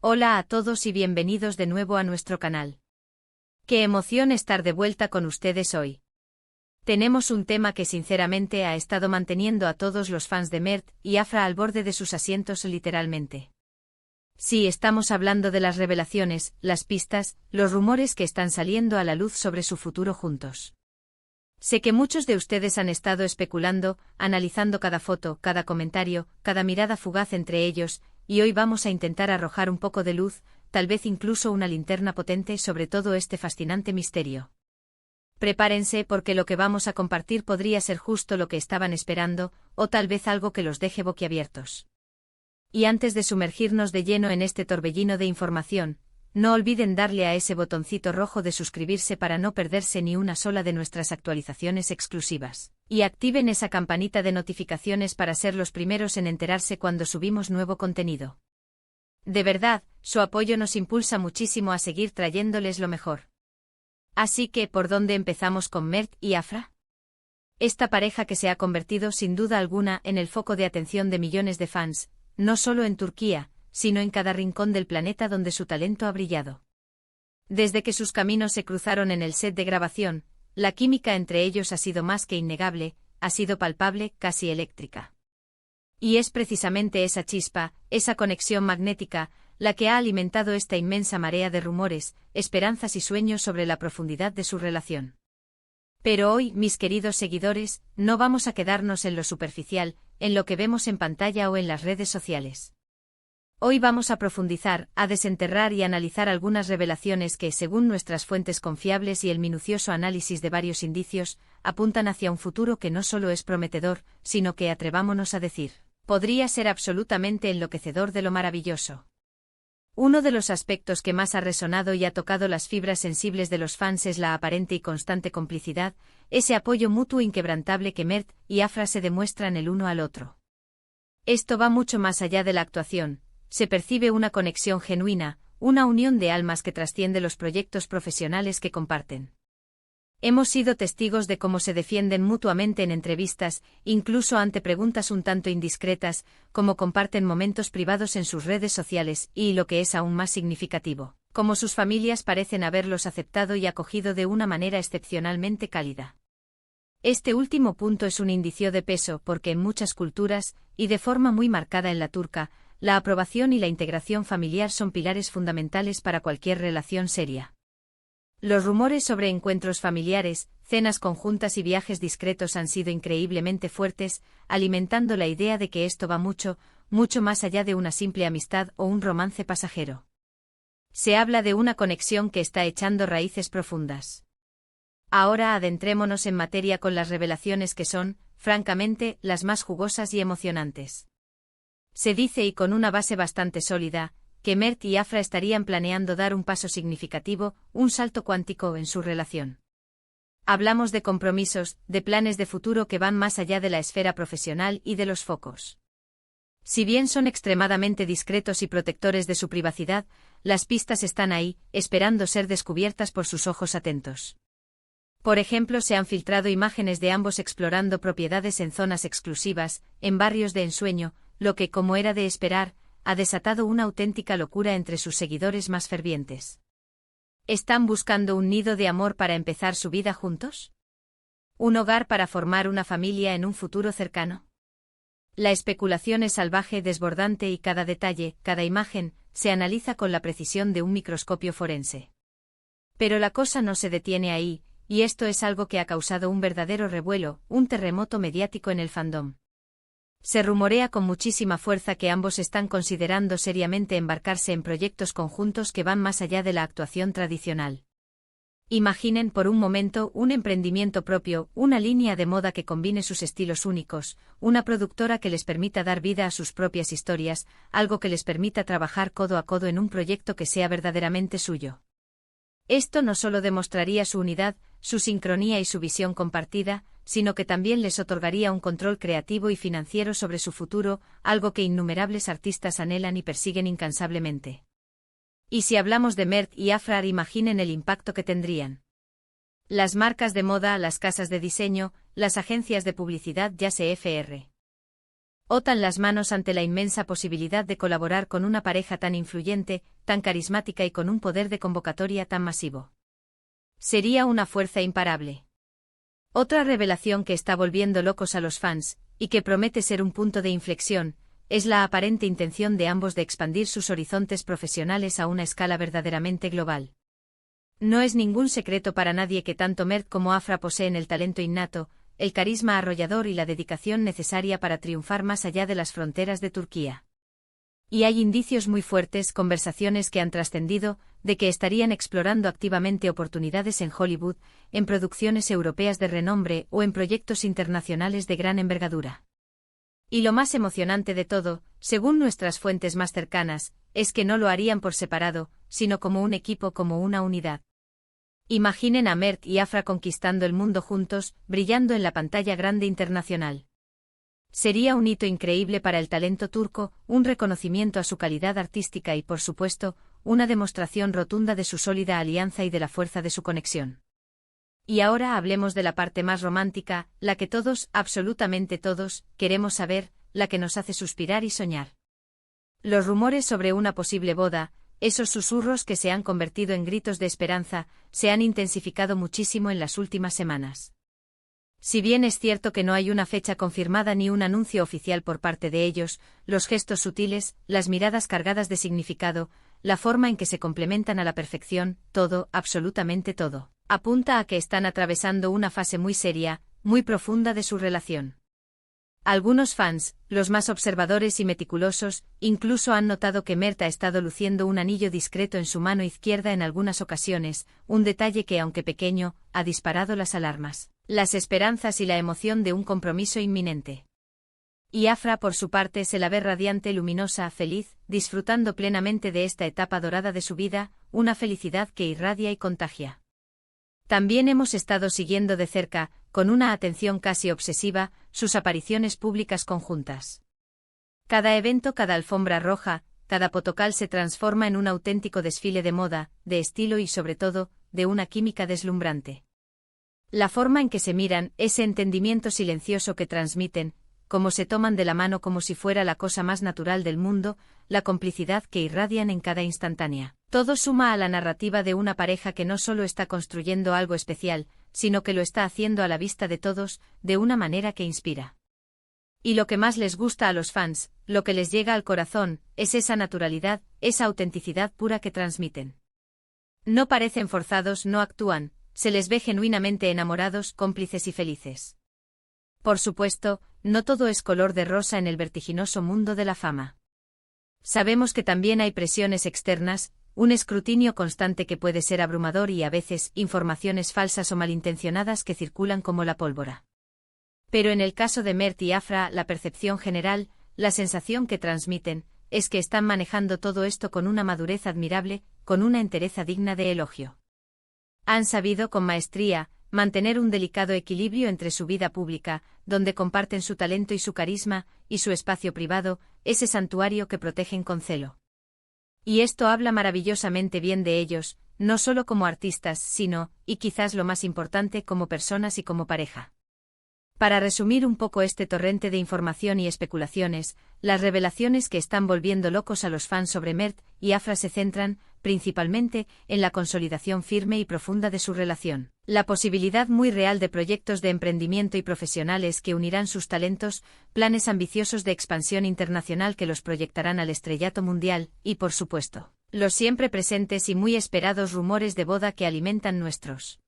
Hola a todos y bienvenidos de nuevo a nuestro canal. Qué emoción estar de vuelta con ustedes hoy. Tenemos un tema que sinceramente ha estado manteniendo a todos los fans de Mert y Afra al borde de sus asientos literalmente. Sí, estamos hablando de las revelaciones, las pistas, los rumores que están saliendo a la luz sobre su futuro juntos. Sé que muchos de ustedes han estado especulando, analizando cada foto, cada comentario, cada mirada fugaz entre ellos, y hoy vamos a intentar arrojar un poco de luz, tal vez incluso una linterna potente sobre todo este fascinante misterio. Prepárense porque lo que vamos a compartir podría ser justo lo que estaban esperando, o tal vez algo que los deje boquiabiertos. Y antes de sumergirnos de lleno en este torbellino de información, no olviden darle a ese botoncito rojo de suscribirse para no perderse ni una sola de nuestras actualizaciones exclusivas. Y activen esa campanita de notificaciones para ser los primeros en enterarse cuando subimos nuevo contenido. De verdad, su apoyo nos impulsa muchísimo a seguir trayéndoles lo mejor. Así que, ¿por dónde empezamos con Mert y Afra? Esta pareja que se ha convertido sin duda alguna en el foco de atención de millones de fans, no solo en Turquía, sino en cada rincón del planeta donde su talento ha brillado. Desde que sus caminos se cruzaron en el set de grabación, la química entre ellos ha sido más que innegable, ha sido palpable, casi eléctrica. Y es precisamente esa chispa, esa conexión magnética, la que ha alimentado esta inmensa marea de rumores, esperanzas y sueños sobre la profundidad de su relación. Pero hoy, mis queridos seguidores, no vamos a quedarnos en lo superficial, en lo que vemos en pantalla o en las redes sociales. Hoy vamos a profundizar, a desenterrar y analizar algunas revelaciones que, según nuestras fuentes confiables y el minucioso análisis de varios indicios, apuntan hacia un futuro que no solo es prometedor, sino que, atrevámonos a decir, podría ser absolutamente enloquecedor de lo maravilloso. Uno de los aspectos que más ha resonado y ha tocado las fibras sensibles de los fans es la aparente y constante complicidad, ese apoyo mutuo inquebrantable que Mert y Afra se demuestran el uno al otro. Esto va mucho más allá de la actuación. Se percibe una conexión genuina, una unión de almas que trasciende los proyectos profesionales que comparten. Hemos sido testigos de cómo se defienden mutuamente en entrevistas, incluso ante preguntas un tanto indiscretas, cómo comparten momentos privados en sus redes sociales y, lo que es aún más significativo, cómo sus familias parecen haberlos aceptado y acogido de una manera excepcionalmente cálida. Este último punto es un indicio de peso porque en muchas culturas, y de forma muy marcada en la turca, la aprobación y la integración familiar son pilares fundamentales para cualquier relación seria. Los rumores sobre encuentros familiares, cenas conjuntas y viajes discretos han sido increíblemente fuertes, alimentando la idea de que esto va mucho, mucho más allá de una simple amistad o un romance pasajero. Se habla de una conexión que está echando raíces profundas. Ahora adentrémonos en materia con las revelaciones que son, francamente, las más jugosas y emocionantes. Se dice, y con una base bastante sólida, que Mert y Afra estarían planeando dar un paso significativo, un salto cuántico en su relación. Hablamos de compromisos, de planes de futuro que van más allá de la esfera profesional y de los focos. Si bien son extremadamente discretos y protectores de su privacidad, las pistas están ahí, esperando ser descubiertas por sus ojos atentos. Por ejemplo, se han filtrado imágenes de ambos explorando propiedades en zonas exclusivas, en barrios de ensueño, lo que, como era de esperar, ha desatado una auténtica locura entre sus seguidores más fervientes. ¿Están buscando un nido de amor para empezar su vida juntos? ¿Un hogar para formar una familia en un futuro cercano? La especulación es salvaje, desbordante y cada detalle, cada imagen, se analiza con la precisión de un microscopio forense. Pero la cosa no se detiene ahí, y esto es algo que ha causado un verdadero revuelo, un terremoto mediático en el fandom. Se rumorea con muchísima fuerza que ambos están considerando seriamente embarcarse en proyectos conjuntos que van más allá de la actuación tradicional. Imaginen por un momento un emprendimiento propio, una línea de moda que combine sus estilos únicos, una productora que les permita dar vida a sus propias historias, algo que les permita trabajar codo a codo en un proyecto que sea verdaderamente suyo. Esto no solo demostraría su unidad, su sincronía y su visión compartida, sino que también les otorgaría un control creativo y financiero sobre su futuro, algo que innumerables artistas anhelan y persiguen incansablemente. Y si hablamos de Mert y Afra, imaginen el impacto que tendrían. Las marcas de moda, las casas de diseño, las agencias de publicidad, ya sea Fr. Otan las manos ante la inmensa posibilidad de colaborar con una pareja tan influyente, tan carismática y con un poder de convocatoria tan masivo. Sería una fuerza imparable. Otra revelación que está volviendo locos a los fans, y que promete ser un punto de inflexión, es la aparente intención de ambos de expandir sus horizontes profesionales a una escala verdaderamente global. No es ningún secreto para nadie que tanto Mert como Afra poseen el talento innato, el carisma arrollador y la dedicación necesaria para triunfar más allá de las fronteras de Turquía. Y hay indicios muy fuertes, conversaciones que han trascendido, de que estarían explorando activamente oportunidades en Hollywood, en producciones europeas de renombre o en proyectos internacionales de gran envergadura. Y lo más emocionante de todo, según nuestras fuentes más cercanas, es que no lo harían por separado, sino como un equipo, como una unidad. Imaginen a Mert y Afra conquistando el mundo juntos, brillando en la pantalla grande internacional. Sería un hito increíble para el talento turco, un reconocimiento a su calidad artística y, por supuesto, una demostración rotunda de su sólida alianza y de la fuerza de su conexión. Y ahora hablemos de la parte más romántica, la que todos, absolutamente todos, queremos saber, la que nos hace suspirar y soñar. Los rumores sobre una posible boda, esos susurros que se han convertido en gritos de esperanza, se han intensificado muchísimo en las últimas semanas. Si bien es cierto que no hay una fecha confirmada ni un anuncio oficial por parte de ellos, los gestos sutiles, las miradas cargadas de significado, la forma en que se complementan a la perfección, todo, absolutamente todo, apunta a que están atravesando una fase muy seria, muy profunda de su relación. Algunos fans, los más observadores y meticulosos, incluso han notado que Mert ha estado luciendo un anillo discreto en su mano izquierda en algunas ocasiones, un detalle que, aunque pequeño, ha disparado las alarmas, las esperanzas y la emoción de un compromiso inminente. Y Afra, por su parte, se la ve radiante, luminosa, feliz, disfrutando plenamente de esta etapa dorada de su vida, una felicidad que irradia y contagia. También hemos estado siguiendo de cerca, con una atención casi obsesiva, sus apariciones públicas conjuntas. Cada evento, cada alfombra roja, cada potocal se transforma en un auténtico desfile de moda, de estilo y, sobre todo, de una química deslumbrante. La forma en que se miran, ese entendimiento silencioso que transmiten, cómo se toman de la mano como si fuera la cosa más natural del mundo, la complicidad que irradian en cada instantánea. Todo suma a la narrativa de una pareja que no solo está construyendo algo especial, sino que lo está haciendo a la vista de todos, de una manera que inspira. Y lo que más les gusta a los fans, lo que les llega al corazón, es esa naturalidad, esa autenticidad pura que transmiten. No parecen forzados, no actúan, se les ve genuinamente enamorados, cómplices y felices. Por supuesto, no todo es color de rosa en el vertiginoso mundo de la fama. Sabemos que también hay presiones externas, un escrutinio constante que puede ser abrumador y a veces informaciones falsas o malintencionadas que circulan como la pólvora. Pero en el caso de Mert y Afra, la percepción general, la sensación que transmiten, es que están manejando todo esto con una madurez admirable, con una entereza digna de elogio. Han sabido con maestría mantener un delicado equilibrio entre su vida pública, donde comparten su talento y su carisma, y su espacio privado, ese santuario que protegen con celo. Y esto habla maravillosamente bien de ellos, no solo como artistas, sino, y quizás lo más importante, como personas y como pareja. Para resumir un poco este torrente de información y especulaciones, las revelaciones que están volviendo locos a los fans sobre Mert y Afra se centran, principalmente, en la consolidación firme y profunda de su relación, la posibilidad muy real de proyectos de emprendimiento y profesionales que unirán sus talentos, planes ambiciosos de expansión internacional que los proyectarán al estrellato mundial, y por supuesto, los siempre presentes y muy esperados rumores de boda que alimentan nuestros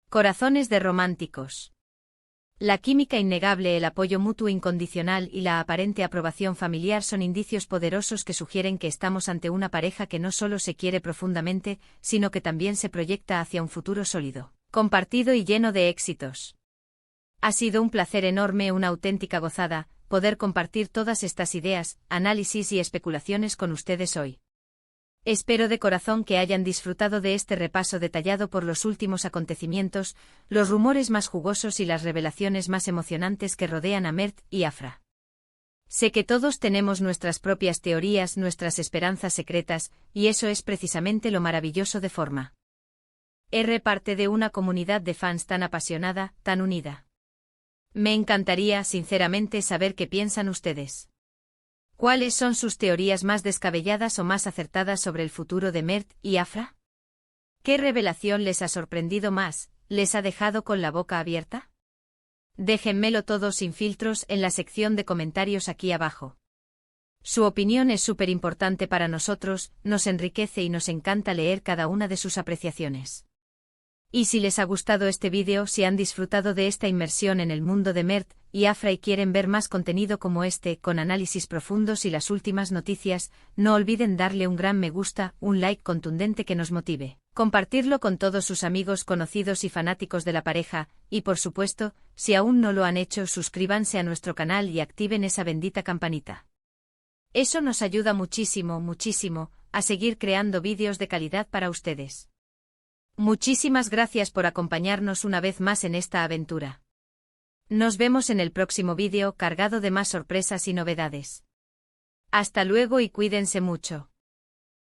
corazones de románticos. La química innegable, el apoyo mutuo incondicional y la aparente aprobación familiar son indicios poderosos que sugieren que estamos ante una pareja que no solo se quiere profundamente, sino que también se proyecta hacia un futuro sólido, compartido y lleno de éxitos. Ha sido un placer enorme, una auténtica gozada, poder compartir todas estas ideas, análisis y especulaciones con ustedes hoy. Espero de corazón que hayan disfrutado de este repaso detallado por los últimos acontecimientos, los rumores más jugosos y las revelaciones más emocionantes que rodean a Mert y Afra. Sé que todos tenemos nuestras propias teorías, nuestras esperanzas secretas, y eso es precisamente lo maravilloso de Forma R, parte de una comunidad de fans tan apasionada, tan unida. Me encantaría, sinceramente, saber qué piensan ustedes. ¿Cuáles son sus teorías más descabelladas o más acertadas sobre el futuro de Mert y Afra? ¿Qué revelación les ha sorprendido más, les ha dejado con la boca abierta? Déjenmelo todo sin filtros en la sección de comentarios aquí abajo. Su opinión es súper importante para nosotros, nos enriquece y nos encanta leer cada una de sus apreciaciones. Y si les ha gustado este vídeo, si han disfrutado de esta inmersión en el mundo de Mert y Afra y quieren ver más contenido como este, con análisis profundos y las últimas noticias, no olviden darle un gran me gusta, un like contundente que nos motive, compartirlo con todos sus amigos, conocidos y fanáticos de la pareja, y por supuesto, si aún no lo han hecho, suscríbanse a nuestro canal y activen esa bendita campanita. Eso nos ayuda muchísimo, muchísimo, a seguir creando vídeos de calidad para ustedes. Muchísimas gracias por acompañarnos una vez más en esta aventura. Nos vemos en el próximo vídeo cargado de más sorpresas y novedades. Hasta luego y cuídense mucho.